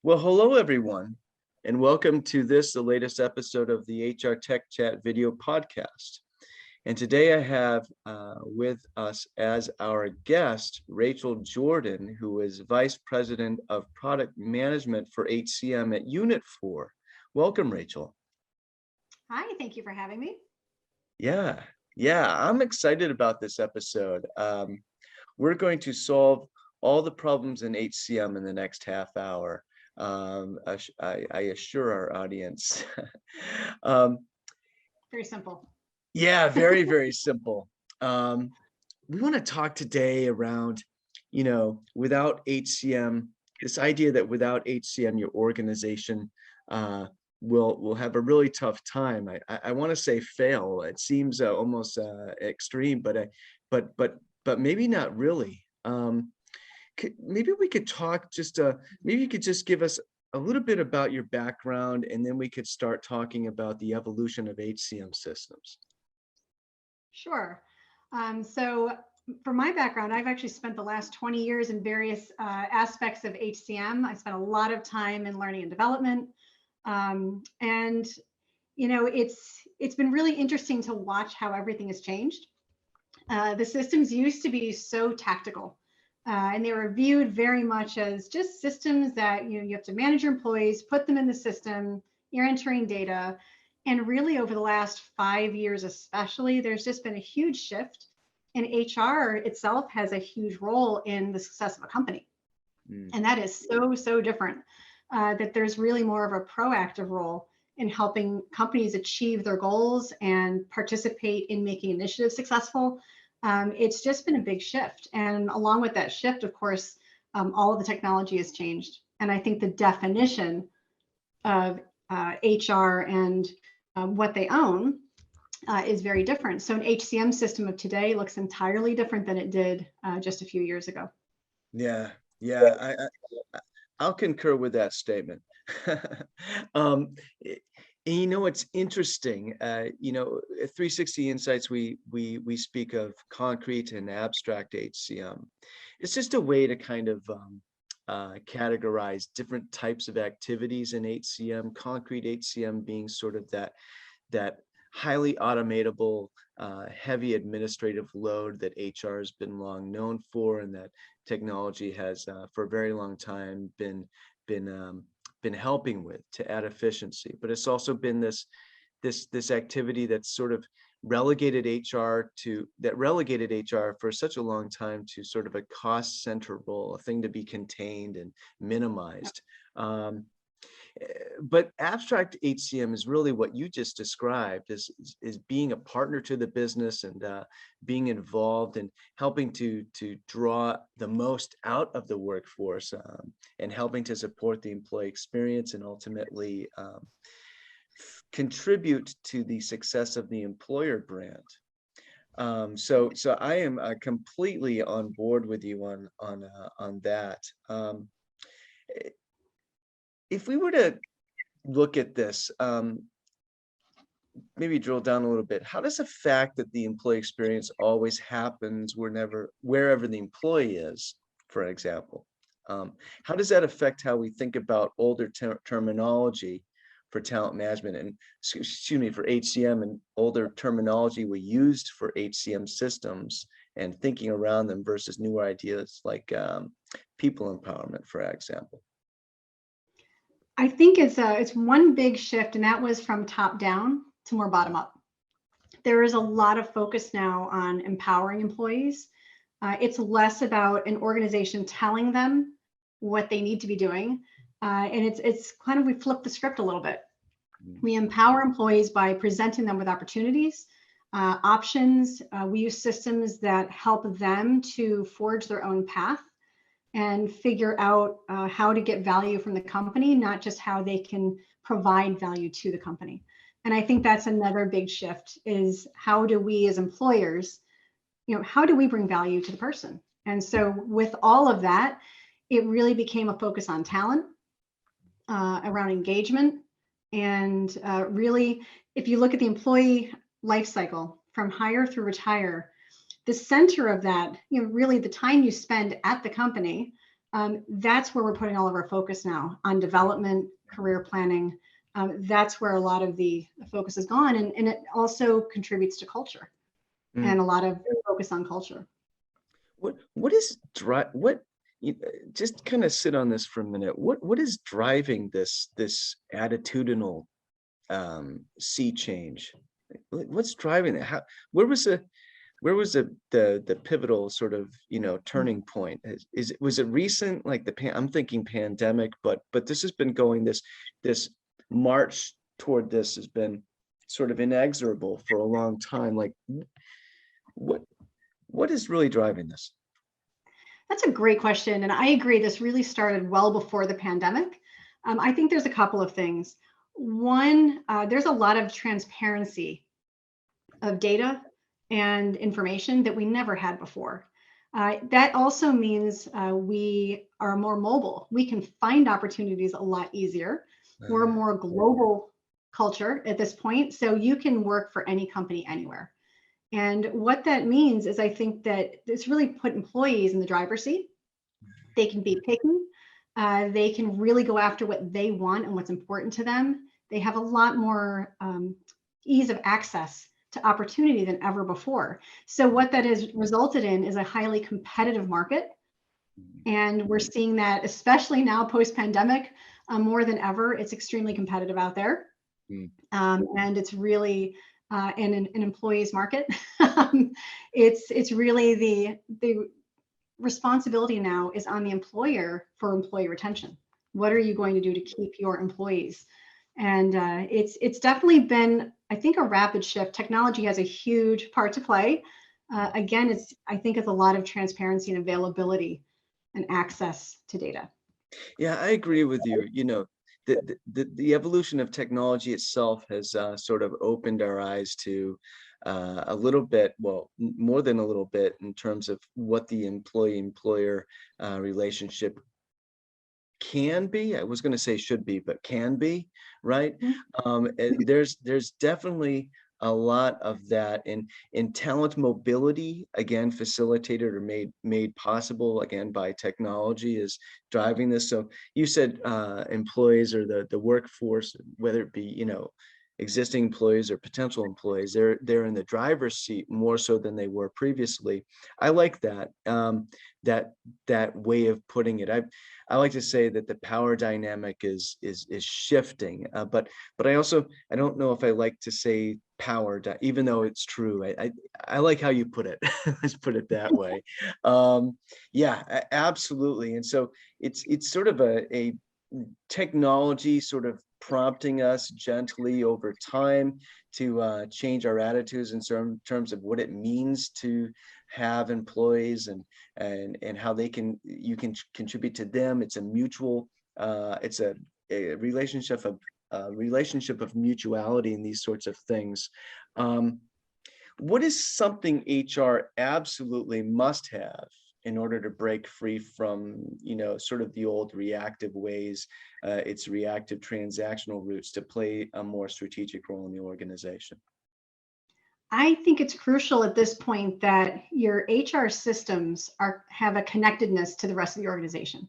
Well, hello, everyone, and welcome to the latest episode of the HR Tech Chat video podcast. And today I have with us as our guest, Rachel Jordan, who is Vice President of Product Management for HCM at Unit4. Welcome, Rachel. Hi, thank you for having me. Yeah, I'm excited about this episode. We're going to solve all the problems in HCM in the next half hour. I assure our audience. Very simple. Yeah, very, very simple. We want to talk today around, without HCM, this idea that without HCM, your organization will have a really tough time. I want to say fail. It seems almost extreme, but maybe not really. Maybe we could talk maybe you could just give us a little bit about your background, and then we could start talking about the evolution of HCM systems. Sure. So for my background, I've actually spent the last 20 years in various aspects of HCM. I spent a lot of time in learning and development. And it's been really interesting to watch how everything has changed. The systems used to be so tactical. And they were viewed very much as just systems that you have to manage your employees, put them in the system, you're entering data. And really over the last 5 years especially, there's just been a huge shift, and HR itself has a huge role in the success of a company. And that is so different, that there's really more of a proactive role in helping companies achieve their goals and participate in making initiatives successful. It's just been a big shift. And along with that shift, of course, all of the technology has changed. And I think the definition of HR and what they own is very different. So an HCM system of today looks entirely different than it did just a few years ago. Yeah, I'll concur with that statement. It's interesting. At 3Sixty Insights, we speak of concrete and abstract HCM. It's just a way to kind of categorize different types of activities in HCM. Concrete HCM being sort of that highly automatable, heavy administrative load that HR has been long known for, and that technology has for a very long time been helping with to add efficiency. But it's also been this activity that's sort of relegated HR for such a long time to sort of a cost center role, a thing to be contained and minimized. But abstract HCM is really what you just described, is being a partner to the business and being involved and helping to draw the most out of the workforce, and helping to support the employee experience and ultimately contribute to the success of the employer brand. So I am completely on board with you on that. If we were to look at this, maybe drill down a little bit, how does the fact that the employee experience always happens wherever the employee is, for example, how does that affect how we think about older terminology for talent management and, for HCM, and older terminology we used for HCM systems and thinking around them versus newer ideas like people empowerment, for example? I think it's one big shift, and that was from top down to more bottom up. There is a lot of focus now on empowering employees. It's less about an organization telling them what they need to be doing. And it's kind of, we flip the script a little bit. We empower employees by presenting them with opportunities, options. We use systems that help them to forge their own path and figure out how to get value from the company, not just how they can provide value to the company. And I think that's another big shift, is how do we as employers, how do we bring value to the person? And so with all of that, it really became a focus on talent, around engagement. And really, if you look at the employee life cycle from hire through retire, the center of that, really the time you spend at the company, That's where we're putting all of our focus now, on development, career planning. That's where a lot of the focus has gone, and it also contributes to culture and a lot of focus on culture. What is just kind of sit on this for a minute. What is driving this attitudinal sea change? What's driving it? Where was the pivotal sort of, turning point? Was it recent, like I'm thinking pandemic, but this has been going, this march toward this has been sort of inexorable for a long time. Like what is really driving this? That's a great question. And I agree, this really started well before the pandemic. I think there's a couple of things. One, there's a lot of transparency of data and information that we never had before. That also means we are more mobile. We can find opportunities a lot easier. We're a more global culture at this point, so you can work for any company anywhere. And what that means is I think that it's really put employees in the driver's seat. They can be picky. They can really go after what they want and what's important to them. They have a lot more ease of access to opportunity than ever before. So what that has resulted in is a highly competitive market. And we're seeing that, especially now post-pandemic, more than ever, it's extremely competitive out there. And it's really in an employee's market. It's really the responsibility now is on the employer for employee retention. What are you going to do to keep your employees? And it's definitely been, I think, a rapid shift. Technology has a huge part to play. Again, I think it's a lot of transparency and availability and access to data. Yeah, I agree with you. The evolution of technology itself has sort of opened our eyes to a little bit, well, more than a little bit, in terms of what the employee-employer relationship can be. I was going to say should be, but can be, right? And there's definitely a lot of that in talent mobility, again, facilitated or made possible again by technology, is driving this. So you said employees or the workforce, whether it be existing employees or potential employees, they're in the driver's seat more so than they were previously. I like that that way of putting it. I like to say that the power dynamic is shifting, but I don't know if I like to say power, even though it's true. I like how you put it. Let's put it that way. Yeah, absolutely. And so it's sort of a technology sort of prompting us gently over time to change our attitudes in terms of what it means to have employees and how you can contribute to them. It's a mutual, it's a relationship of mutuality and these sorts of things. What is something HR absolutely must have in order to break free from, sort of the old reactive ways, its reactive transactional roots, to play a more strategic role in the organization? I think it's crucial at this point that your HR systems have a connectedness to the rest of the organization.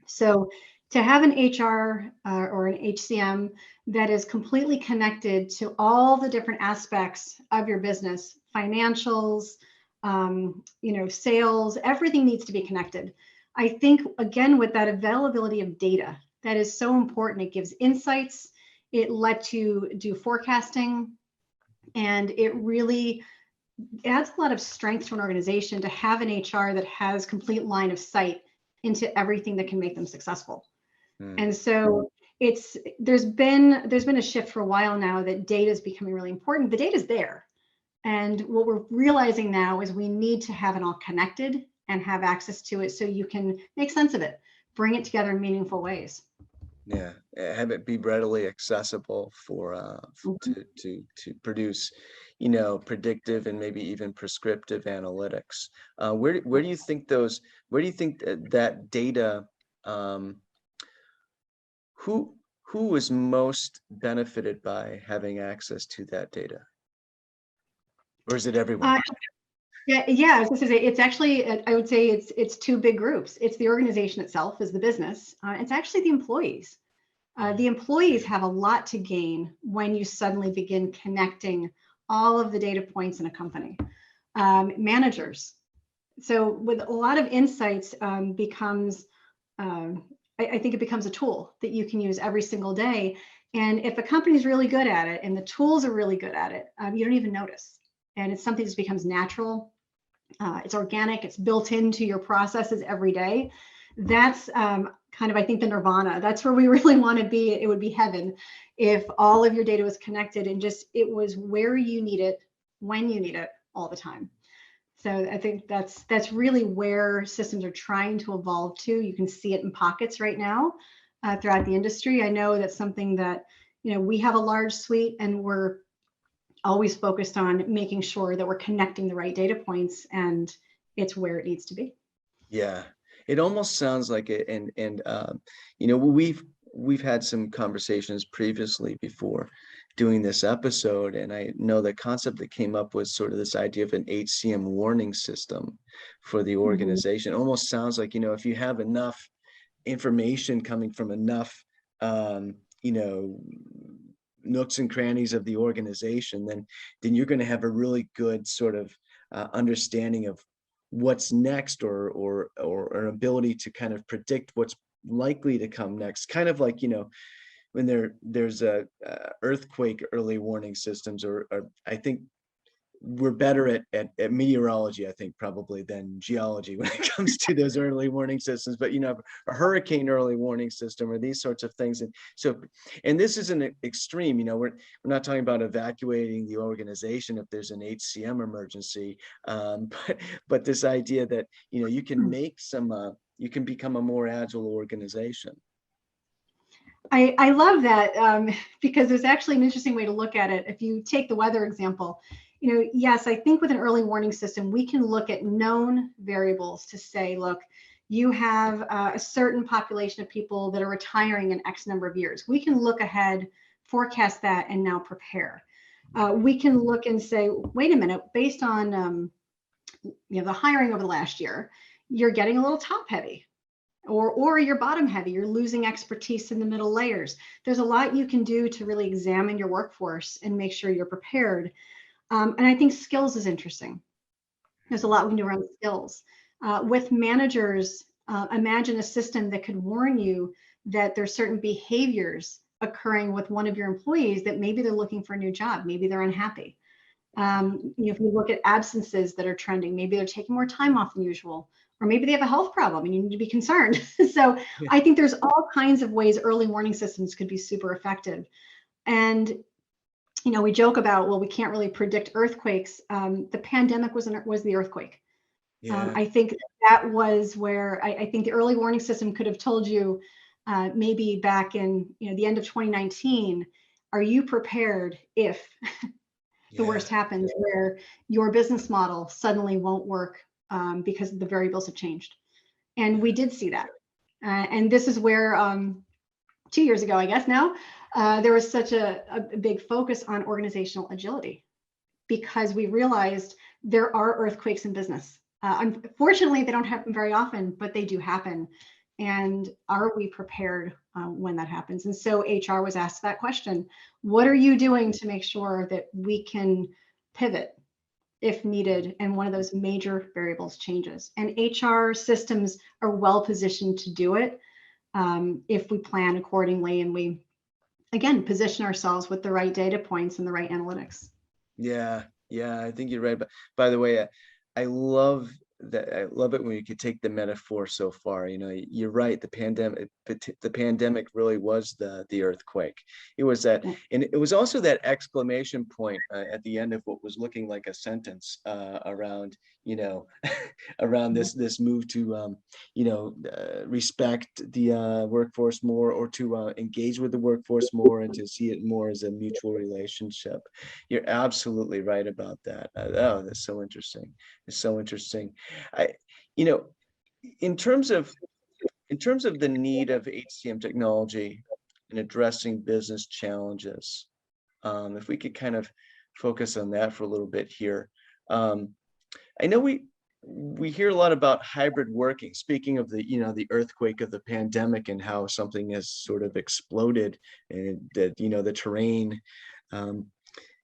So to have an HR or an HCM that is completely connected to all the different aspects of your business, financials, sales, everything needs to be connected. I think, again, with that availability of data, that is so important. It gives insights, it lets you do forecasting, and it really adds a lot of strength to an organization to have an HR that has complete line of sight into everything that can make them successful. And so there's been a shift for a while now that data is becoming really important. The data is there. And what we're realizing now is we need to have it all connected and have access to it so you can make sense of it, bring it together in meaningful ways. Yeah, have it be readily accessible to produce, predictive and maybe even prescriptive analytics. Where do you think that data, who is most benefited by having access to that data? Or is it everyone? Yeah. I was going to say it's actually, I would say it's two big groups. It's the organization itself, is the business. It's actually the employees. The employees have a lot to gain when you suddenly begin connecting all of the data points in a company. Managers. So with a lot of insights becomes, I think it becomes a tool that you can use every single day. And if a company is really good at it and the tools are really good at it, you don't even notice. And it's something that becomes natural. It's organic. It's built into your processes every day. That's kind of, I think, the nirvana. That's where we really want to be. It would be heaven if all of your data was connected and just it was where you need it, when you need it, all the time. So I think that's really where systems are trying to evolve to. You can see it in pockets right now throughout the industry. I know that's something that, we have a large suite and we're always focused on making sure that we're connecting the right data points and it's where it needs to be. Yeah, it almost sounds like it, and we've had some conversations previously before doing this episode, and I know the concept that came up was sort of this idea of an HCM warning system for the Mhm. organization. It almost sounds like, if you have enough information coming from enough, um, you know, nooks and crannies of the organization, then you're going to have a really good sort of understanding of what's next, or an ability to kind of predict what's likely to come next. Kind of like, when there's a earthquake early warning systems, or I think we're better at meteorology, I think, probably, than geology when it comes to those early warning systems. But a hurricane early warning system, or these sorts of things. And so, and this is an extreme. We're not talking about evacuating the organization if there's an HCM emergency, but this idea that you can make you can become a more agile organization. I love that because there's actually an interesting way to look at it. If you take the weather example, yes, I think with an early warning system, we can look at known variables to say, look, you have a certain population of people that are retiring in X number of years. We can look ahead, forecast that, and now prepare. We can look and say, wait a minute, based on the hiring over the last year, you're getting a little top heavy. Or you're bottom heavy, you're losing expertise in the middle layers. There's a lot you can do to really examine your workforce and make sure you're prepared. And I think skills is interesting. There's a lot we can do around skills. With managers, imagine a system that could warn you that there's certain behaviors occurring with one of your employees that maybe they're looking for a new job, maybe they're unhappy. If you look at absences that are trending, maybe they're taking more time off than usual, or maybe they have a health problem and you need to be concerned. So Yeah. I think there's all kinds of ways early warning systems could be super effective. And we joke about, well, we can't really predict earthquakes. The pandemic was the earthquake. Yeah. I think that was where I think the early warning system could have told you maybe back in the end of 2019, are you prepared if the Yeah. worst happens, where your business model suddenly won't work because the variables have changed? And we did see that. And this is where 2 years ago, I guess now, there was such a big focus on organizational agility, because we realized there are earthquakes in business. Unfortunately, they don't happen very often, but they do happen. And are we prepared when that happens? And so HR was asked that question. What are you doing to make sure that we can pivot if needed and one of those major variables changes? And HR systems are well positioned to do it if we plan accordingly and we, again, position ourselves with the right data points and the right analytics. Yeah, yeah, I think you're right. But by the way, I love that. I love it when you could take the metaphor so far. You're right. The pandemic really was the earthquake. It was that, Yeah. and it was also that exclamation point at the end of what was looking like a sentence around, around this move to, respect the workforce more, or to engage with the workforce more, and to see it more as a mutual relationship. You're absolutely right about that. Oh, that's so interesting. It's so interesting. I, you know, in terms of the need of HCM technology in addressing business challenges, if we could kind of focus on that for a little bit here. I know we hear a lot about hybrid working. Speaking of the, the earthquake of the pandemic and how something has sort of exploded, and that, the terrain, um,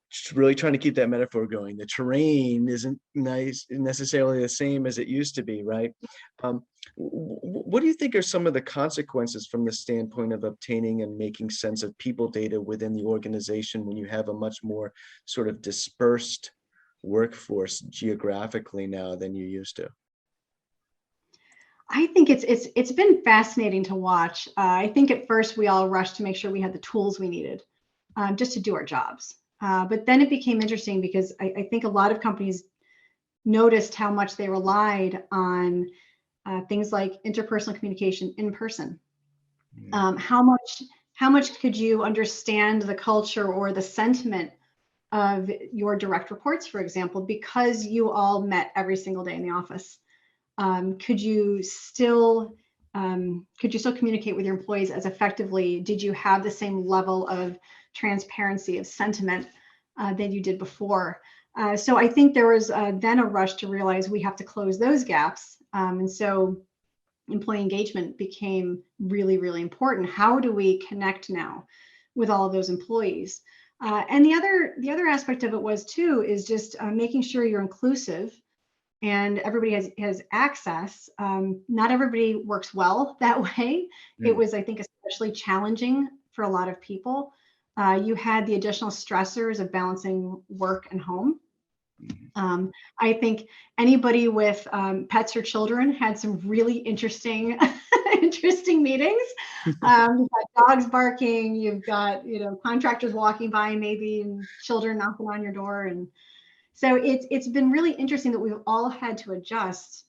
just really trying to keep that metaphor going. The terrain isn't necessarily the same as it used to be, right? Um, what do you think are some of the consequences from the standpoint of obtaining and making sense of people data within the organization when you have a much more sort of dispersed workforce geographically now than you used to? I think it's been fascinating to watch. I think at first we all rushed to make sure we had the tools we needed just to do our jobs. But then it became interesting because I think a lot of companies noticed how much they relied on things like interpersonal communication in person. Mm. How much could you understand the culture or the sentiment of your direct reports, for example, because you all met every single day in the office? Could you still communicate with your employees as effectively? Did you have the same level of transparency of sentiment that you did before? So I think there was then a rush to realize we have to close those gaps. And so employee engagement became really, really important. How do we connect now with all of those employees? And the other aspect of it was too is just making sure you're inclusive and everybody has access. Not everybody works well that way. It Mm. was, I think, especially challenging for a lot of people. You had the additional stressors of balancing work and home. Mhm. I think anybody with pets or children had some really interesting, interesting meetings. You've got dogs barking, you've got contractors walking by maybe, and children knocking on your door, and so it's been really interesting that we've all had to adjust.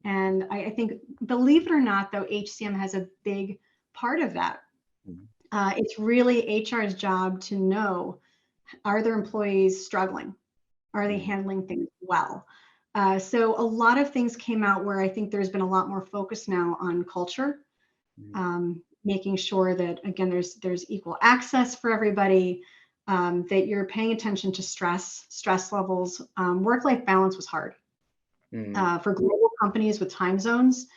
And I think, believe it or not, though, HCM has a big part of that. Mhm. It's really HR's job to know, are their employees struggling? Are they Mhm. handling things well? So a lot of things came out where I think there's been a lot more focus now on culture, Mhm. making sure that again there's equal access for everybody, that you're paying attention to stress levels. Work-life balance was hard Mhm. for global companies with time zones.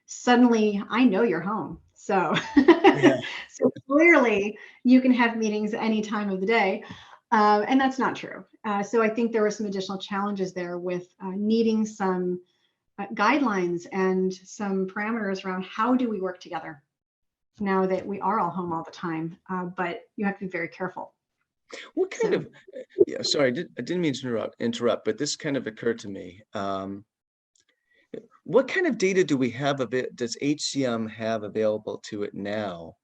Suddenly, I know you're home, so Yeah. so clearly you can have meetings any time of the day, and that's not true. So I think there were some additional challenges there with needing some guidelines and some parameters around how do we work together now that we are all home all the time, but you have to be very careful. What kind So of, yeah, sorry, I didn't mean to interrupt, but this kind of occurred to me. What kind of data do we have of it? Does HCM have available to it now?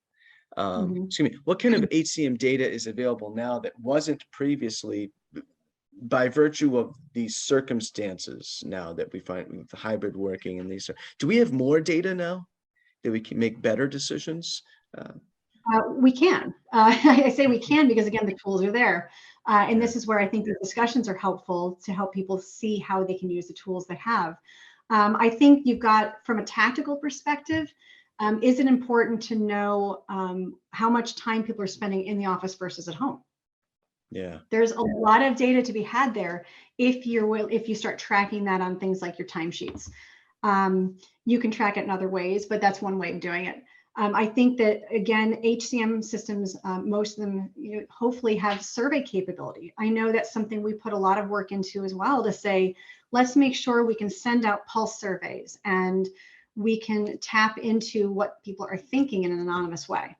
mhm. Excuse me, what kind of HCM data is available now that wasn't previously by virtue of these circumstances now that we find with the hybrid working and these, do we have more data now that we can make better decisions? Uh, We can. I say we can because again, the tools are there. And yeah. this is where I think the discussions are helpful to help people see how they can use the tools they have. I think you've got, from a tactical perspective, is it important to know how much time people are spending in the office versus at home? Yeah. There's a lot of data to be had there if if you start tracking that on things like your timesheets. You can track it in other ways, but that's one way of doing it. I think that again, HCM systems, most of them hopefully have survey capability. I know that's something we put a lot of work into as well, to say, let's make sure we can send out pulse surveys and we can tap into what people are thinking in an anonymous way.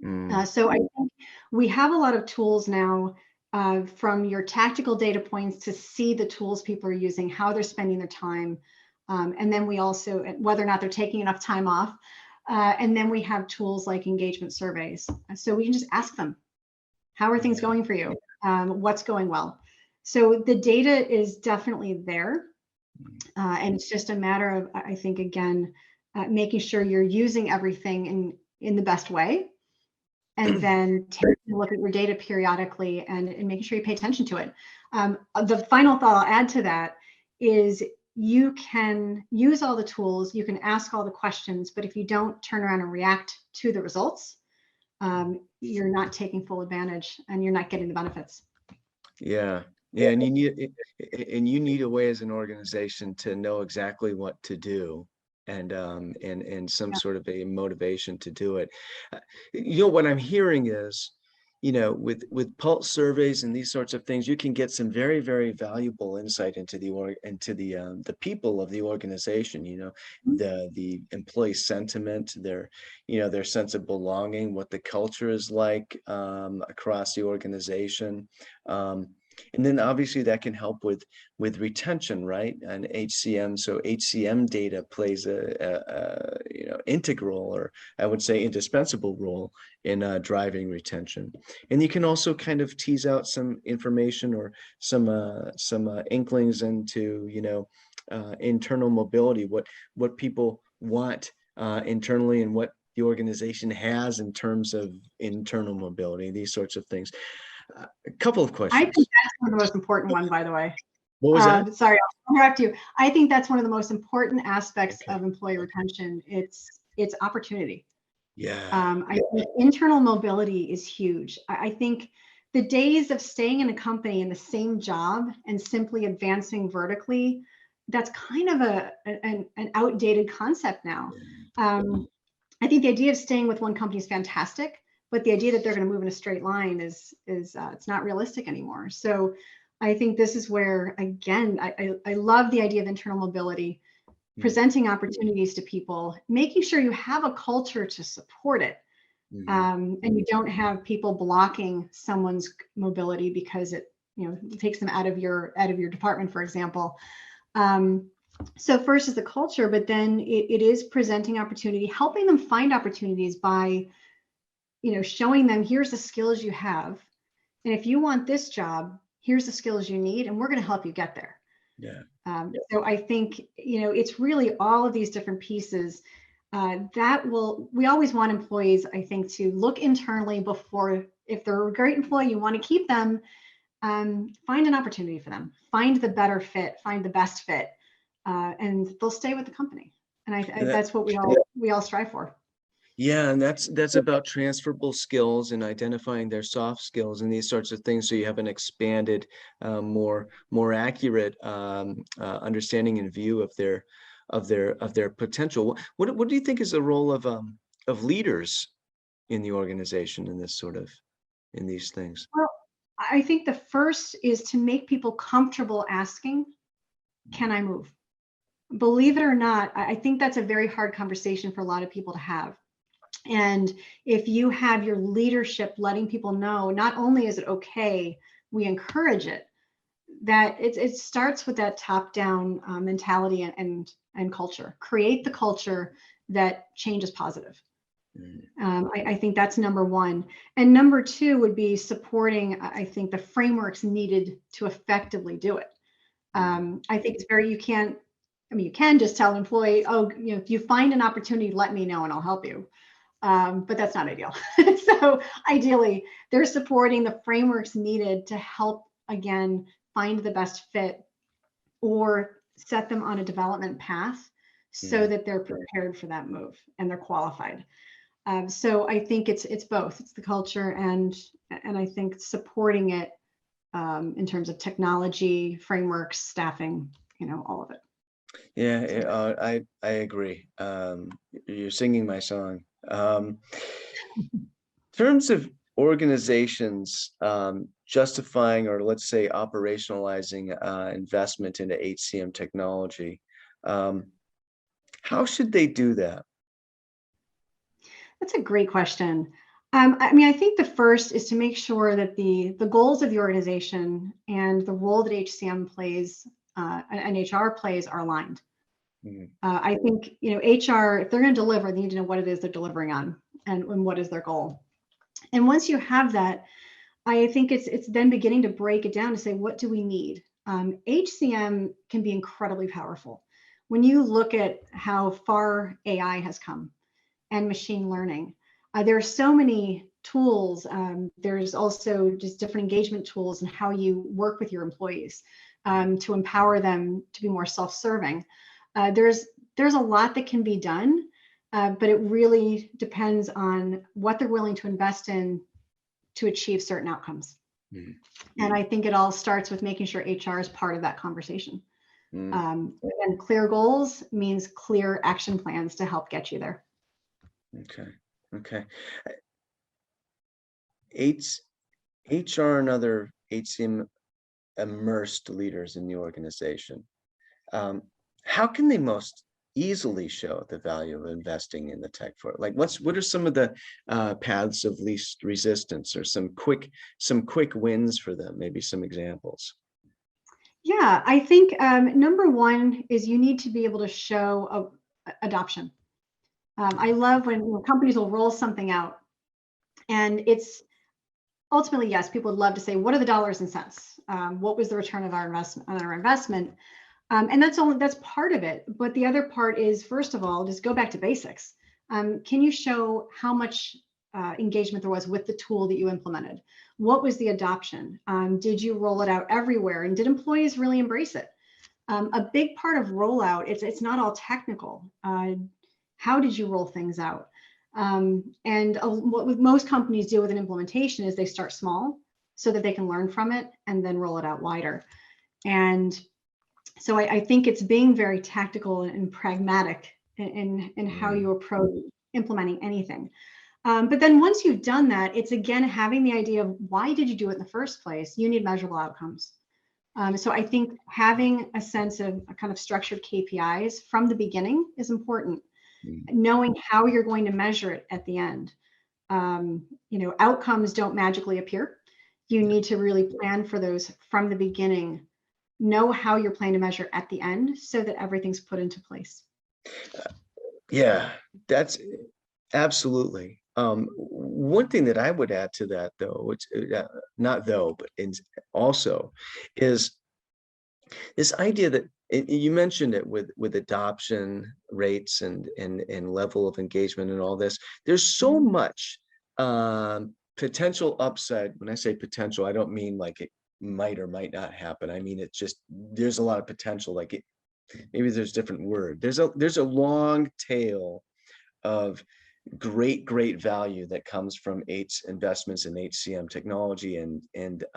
Mm. So I think we have a lot of tools now, from your tactical data points to see the tools people are using, how they're spending their time. And then we also, whether or not they're taking enough time off. And then we have tools like engagement surveys. So we can just ask them, how are things Yeah. going for you? What's going well? So the data is definitely there. Mm. And it's just a matter of, I think, again, making sure you're using everything in the best way, and then taking a look at your data periodically and making sure you pay attention to it. The final thought I'll add to that is you can use all the tools, you can ask all the questions, but if you don't turn around and react to the results, you're not taking full advantage and you're not getting the benefits. Yeah. Yeah, and you need a way as an organization to know exactly what to do, and some Yeah. sort of a motivation to do it. Uh, what I'm hearing is, with pulse surveys and these sorts of things, you can get some very, very valuable insight into the people of the organization, the employee sentiment, their sense of belonging, what the culture is like across the organization. Um, and then obviously that can help with retention, right? And HCM, so HCM data plays a integral, or I would say indispensable role in driving retention. And you can also kind of tease out some information or some inklings into internal mobility, what people want internally, and what the organization has in terms of internal mobility, these sorts of things. A couple of I think questions. that's one of the most important one, by the way. What was that? Sorry, I'll interrupt you. I think that's one of the most important aspects Okay. of employee retention. It's opportunity. Yeah. I think internal mobility is huge. I think the days of staying in a company in the same job and simply advancing vertically, that's kind of an outdated concept now. I think the idea of staying with one company is fantastic, but the idea that they're going to move in a straight line is it's not realistic anymore. So I think this is where, again, I love the idea of internal mobility, presenting opportunities to people, making sure you have a culture to support it. And you don't have people blocking someone's mobility because it takes them out of your department, for example. So first is the culture, but then it is presenting opportunity, helping them find opportunities by showing them, here's the skills you have, and if you want this job, here's the skills you need, and we're going to help you get there. Yeah. So I think it's really all of these different pieces we always want employees, I think, to look internally before, if they're a great employee, you want to keep them, find an opportunity for them, find the better fit, find the best fit, and they'll stay with the company. And that's what we all strive for. Yeah, and that's about transferable skills and identifying their soft skills and these sorts of things, so you have an expanded, more accurate understanding and view of their potential. What do you think is the role of leaders in the organization in these things? Well, I think the first is to make people comfortable asking, can I move? Believe it or not, I think that's a very hard conversation for a lot of people to have. And if you have your leadership letting people know, not only is it okay, we encourage it, that it starts with that top-down mentality and culture. Create the culture that change is positive. I think that's number one. And number two would be supporting, I think, the frameworks needed to effectively do it. I think it's you can just tell an employee, oh, if you find an opportunity, let me know and I'll help you. But that's not ideal. So ideally, they're supporting the frameworks needed to help, again, find the best fit or set them on a development path so that they're prepared for that move and they're qualified. So I think it's both. It's the culture and I think supporting it in terms of technology, frameworks, staffing, all of it. Yeah, I agree. You're singing my song. In terms of organizations justifying, or let's say operationalizing investment into HCM technology, how should they do that? That's a great question. I think the first is to make sure that the goals of the organization and the role that HCM plays and HR plays are aligned. I think HR, if they're going to deliver, they need to know what it is they're delivering on and what is their goal. And once you have that, I think it's then beginning to break it down to say, what do we need? HCM can be incredibly powerful. When you look at how far AI has come and machine learning, there are so many tools. There's also just different engagement tools and how you work with your employees to empower them to be more self-serving. There's a lot that can be done, but it really depends on what they're willing to invest in to achieve certain outcomes. Mm, And I think it all starts with making sure HR is part of that conversation. mm, And clear goals means clear action plans to help get you there. okay. Okay. H, HR and other HCM immersed leaders in the organization. Um, how can they most easily show the value of investing in the tech for it? Like what are some of the paths of least resistance or some quick wins for them? Maybe some examples. Yeah, I think number one is you need to be able to show adoption. I love when companies will roll something out, and it's ultimately, yes, people would love to say, what are the dollars and cents? What was the return of our investment? And that's part of it. But the other part is, first of all, just go back to basics. Can you show how much engagement there was with the tool that you implemented? What was the adoption? Did you roll it out everywhere? And did employees really embrace it? A big part of rollout, it's not all technical. How did you roll things out? And what most companies do with an implementation is they start small so that they can learn from it and then roll it out wider. And so I think it's being very tactical and pragmatic in how you approach implementing anything. But then once you've done that, it's again having the idea of why did you do it in the first place? You need measurable outcomes. So I think having a sense of a kind of structured KPIs from the beginning is important. Knowing how you're going to measure it at the end. Outcomes don't magically appear. You need to really plan for those from the beginning. Know how you're planning to measure at the end so that everything's put into place. Yeah, that's absolutely. One thing that I would add to that, though, which not though, but also, is this idea that you mentioned it with adoption rates and level of engagement and all this. There's so much potential upside. When I say potential, I don't mean like it might or might not happen. I mean it's just there's a lot of potential. Like it, maybe there's a different word. There's a long tail of great value that comes from investments in HCM technology and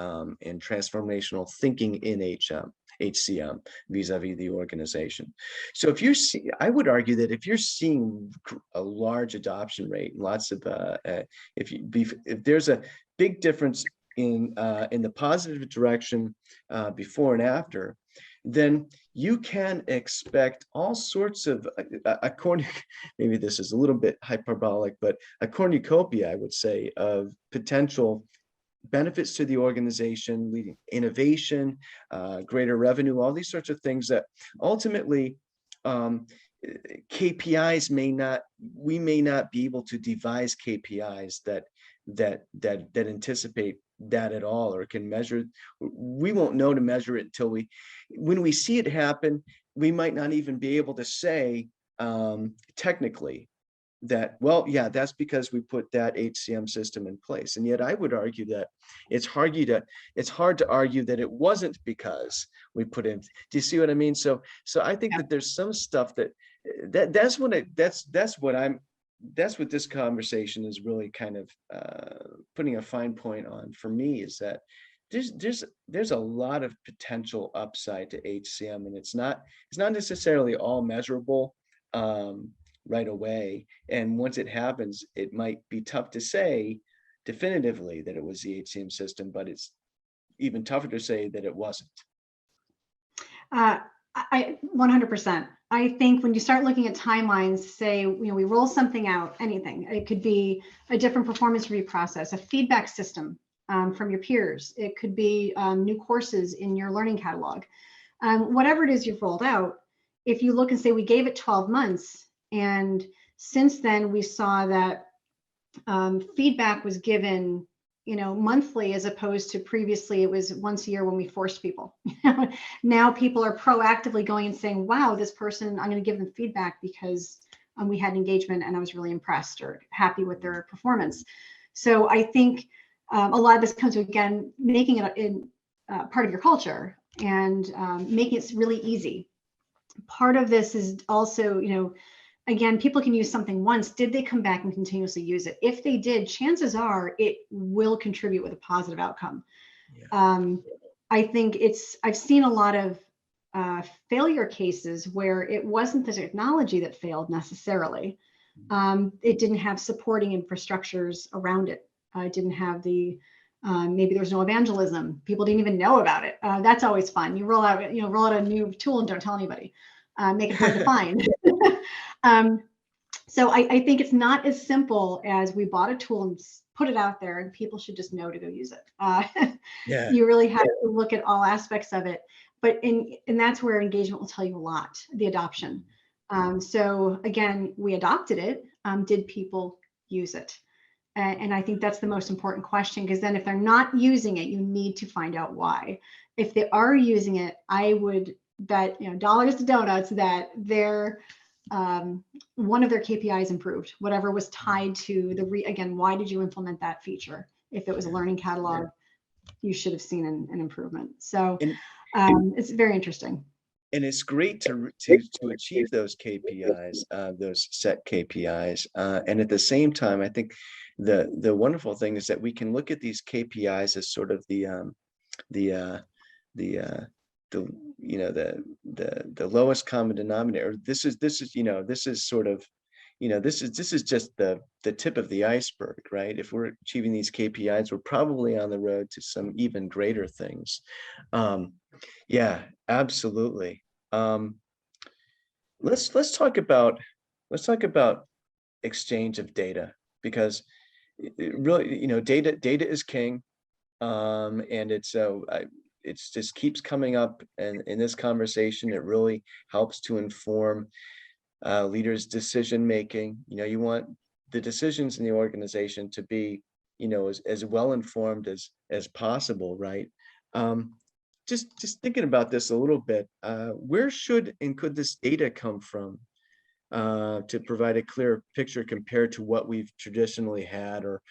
transformational thinking in HCM vis-a-vis the organization. So if you see, I would argue that if you're seeing a large adoption rate, lots of if there's a big difference in the positive direction before and after, then you can expect all sorts of according, maybe this is a little bit hyperbolic, but a cornucopia, I would say, of potential benefits to the organization, leading innovation, greater revenue, all these sorts of things that ultimately KPIs we may not be able to devise KPIs that anticipate that at all or can measure. We won't know to measure it until when we see it happen. We might not even be able to say technically that, well, yeah, that's because we put that HCM system in place. And yet I would argue that it's hard to argue that it wasn't because we put in. Do you see what I mean? So I think that there's some stuff that's what this conversation is really kind of putting a fine point on for me, is that there's a lot of potential upside to HCM, and it's not necessarily all measurable right away. And once it happens, it might be tough to say definitively that it was the HCM system, but it's even tougher to say that it wasn't. I 100%. I think when you start looking at timelines, say, we roll something out, anything, it could be a different performance review process, a feedback system from your peers. It could be new courses in your learning catalog. Whatever it is you've rolled out, if you look and say, we gave it 12 months, and since then we saw that feedback was given monthly, as opposed to previously it was once a year when we forced people. Now people are proactively going and saying, wow, this person, I'm going to give them feedback because we had engagement and I was really impressed or happy with their performance. So I think a lot of this comes to, again, making it in part of your culture and making it really easy. Part of this is also, again, people can use something once. Did they come back and continuously use it? If they did, chances are it will contribute with a positive outcome. Um, I think I've seen a lot of failure cases where it wasn't the technology that failed necessarily. It didn't have supporting infrastructures around it. It didn't have maybe there was no evangelism. People didn't even know about it. That's always fun. You roll out a new tool and don't tell anybody. Make it hard to find. So I think it's not as simple as we bought a tool and put it out there and people should just know to go use it. Yeah. You really have to look at all aspects of it. But and that's where engagement will tell you a lot, the adoption. So again, we adopted it. Did people use it? And I think that's the most important question, because then if they're not using it, you need to find out why. If they are using it, I would bet dollars to donuts that they're one of their KPIs improved, whatever was tied to again, why did you implement that feature? If it was a learning catalog, you should have seen an improvement. So it's very interesting. And it's great to achieve those KPIs, those set KPIs. And at the same time, I think the wonderful thing is that we can look at these KPIs as sort of the lowest common denominator. This is sort of, this is just the tip of the iceberg, right? If we're achieving these KPIs, we're probably on the road to some even greater things. Yeah, absolutely. Let's talk about exchange of data, because it really, data is king. And it's just keeps coming up, and in this conversation, it really helps to inform leaders' decision making. You want the decisions in the organization to be, as well informed as possible, right? Just thinking about this a little bit, where should and could this data come from to provide a clear picture compared to what we've traditionally had, or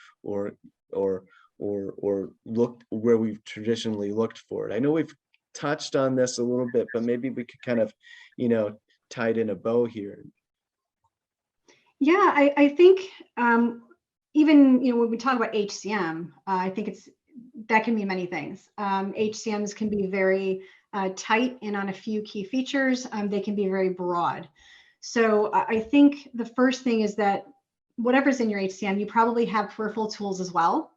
looked where we've traditionally looked for it? I know we've touched on this a little bit, but maybe we could kind of, tie it in a bow here. Yeah, I think even when we talk about HCM, I think that can be many things. HCMs can be very tight and on a few key features. They can be very broad. So I think the first thing is that whatever's in your HCM, you probably have peripheral tools as well.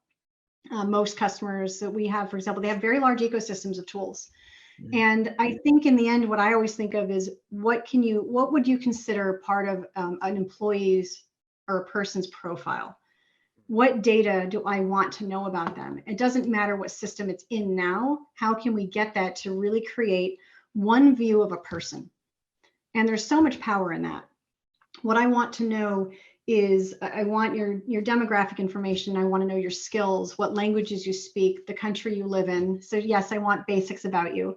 Most customers that we have, for example, they have very large ecosystems of tools. And I think in the end, what I always think of is what would you consider part of an employee's or a person's profile? What data do I want to know about them? It doesn't matter what system it's in now. How can we get that to really create one view of a person? And there's so much power in that. What I want to know is I want your demographic information. I want to know your skills, what languages you speak, the country you live in. So yes, I want basics about you,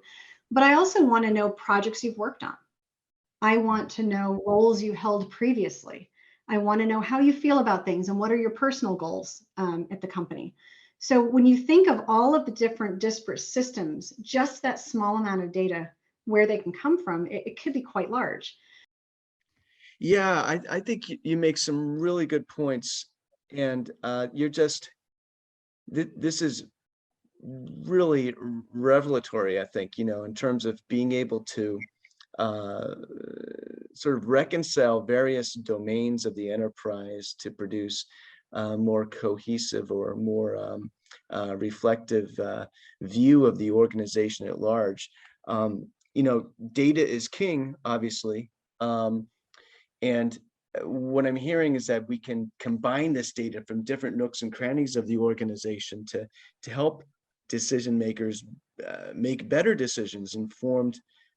but I also want to know projects you've worked on. I want to know roles you held previously. I want to know how you feel about things and what are your personal goals at the company. So when you think of all of the different disparate systems, just that small amount of data, where they can come from, it could be quite large. Yeah, I think you make some really good points, and this is really revelatory, I think, in terms of being able to sort of reconcile various domains of the enterprise to produce more cohesive or more reflective view of the organization at large. Data is king, obviously. And what I'm hearing is that we can combine this data from different nooks and crannies of the organization to help decision makers make better decisions,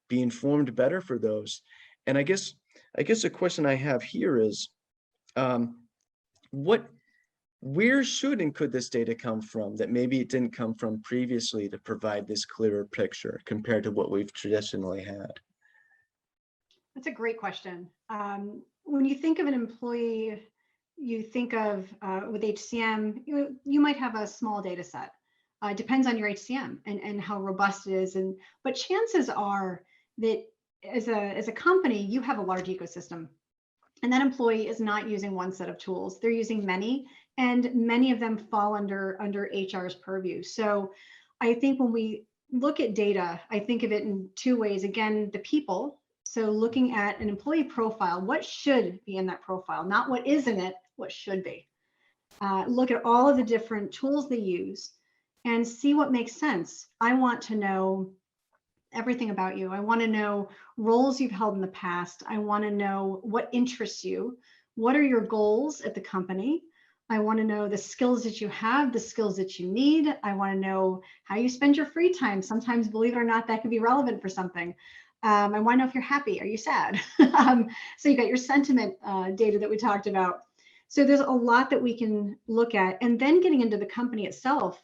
be informed better for those. And I guess the question I have here is, where should and could this data come from that maybe it didn't come from previously to provide this clearer picture compared to what we've traditionally had? That's a great question. When you think of an employee, you think of with HCM, you might have a small data set. It depends on your HCM and how robust it is. But chances are that as a company, you have a large ecosystem, and that employee is not using one set of tools. They're using many, and many of them fall under HR's purview. So I think when we look at data, I think of it in two ways. Again, the people. So looking at an employee profile, what should be in that profile, not what is in it, what should be. Look at all of the different tools they use and see what makes sense. I want to know everything about you. I want to know roles you've held in the past. I want to know what interests you. What are your goals at the company? I want to know the skills that you have, the skills that you need. I want to know how you spend your free time. Sometimes, believe it or not, that can be relevant for something. I want to know if you're happy. Are you sad? So you got your sentiment data that we talked about. So there's a lot that we can look at. And then getting into the company itself,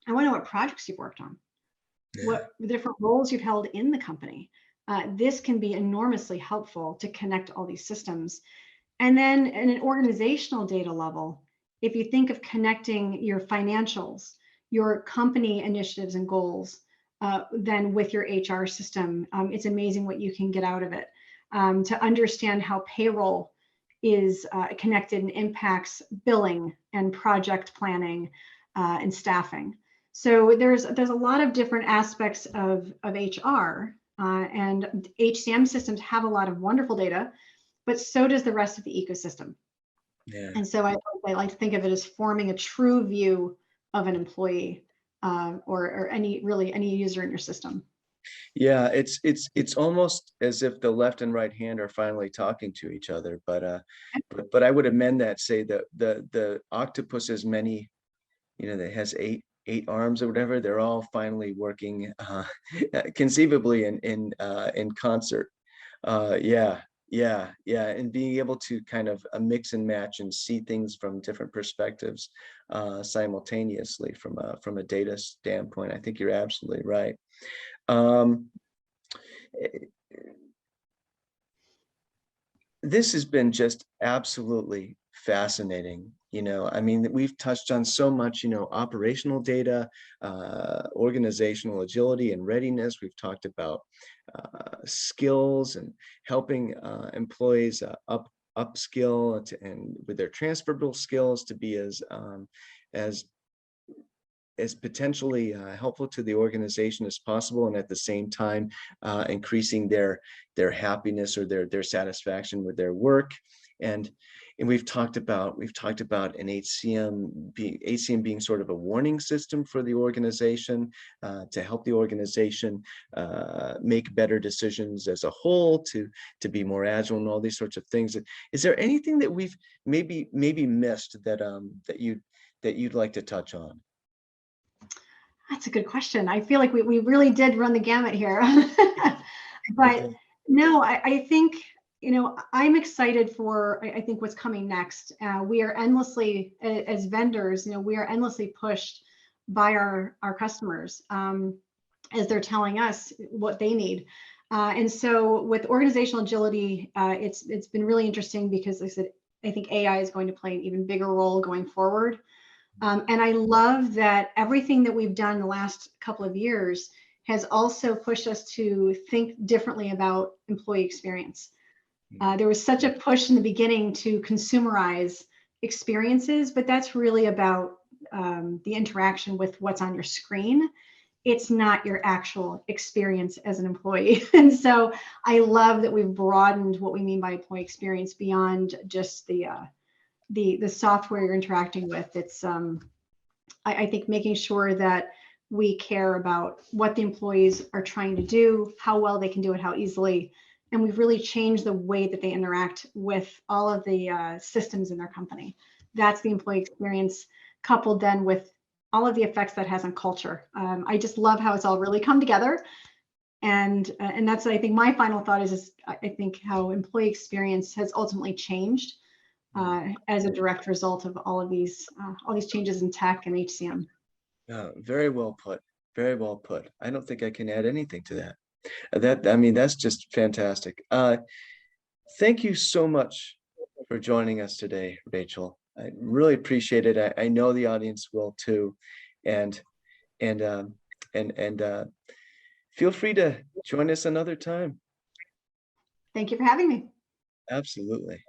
I want to know what projects you've worked on, what different roles you've held in the company. This can be enormously helpful to connect all these systems. And then at an organizational data level, if you think of connecting your financials, your company initiatives and goals, then with your HR system, it's amazing what you can get out of it. To understand how payroll is connected and impacts billing and project planning and staffing. So there's a lot of different aspects of HR, and HCM systems have a lot of wonderful data, but so does the rest of the ecosystem. Yeah. And so I like to think of it as forming a true view of an employee or any user in your system. Yeah, it's almost as if the left and right hand are finally talking to each other. But I would amend that, say that the octopus has many, that has eight arms or whatever. They're all finally working conceivably in concert. Yeah, and being able to kind of mix and match and see things from different perspectives simultaneously from a data standpoint. I think you're absolutely right. This has been just absolutely fascinating. I mean, we've touched on so much, operational data, organizational agility and readiness. We've talked about skills and helping employees upskill and with their transferable skills to be as potentially helpful to the organization as possible, and at the same time increasing their happiness or their satisfaction with their work. And we've talked about an HCM being sort of a warning system for the organization to help the organization make better decisions as a whole, to be more agile and all these sorts of things. Is there anything that we've maybe missed that you'd like to touch on? That's a good question. I feel like we really did run the gamut here. But no, I think, I'm excited for, I think, what's coming next. We are endlessly, as vendors, we are endlessly pushed by our customers as they're telling us what they need. And so with organizational agility, it's been really interesting because, like I said, I think AI is going to play an even bigger role going forward. And I love that everything that we've done the last couple of years has also pushed us to think differently about employee experience. There was such a push in the beginning to consumerize experiences, but that's really about the interaction with what's on your screen. It's not your actual experience as an employee. And so I love that we've broadened what we mean by employee experience beyond just the software you're interacting with. It's I think making sure that we care about what the employees are trying to do, how well they can do it, how easily, and we've really changed the way that they interact with all of the systems in their company. That's the employee experience, coupled then with all of the effects that has on culture. I just love how it's all really come together. And that's, I think, my final thought is I think how employee experience has ultimately changed as a direct result of all these changes in tech and HCM. Very well put. Very well put. I don't think I can add anything to that. I mean, that's just fantastic. Thank you so much for joining us today, Rachel. I really appreciate it. I know the audience will too, and feel free to join us another time. Thank you for having me. Absolutely.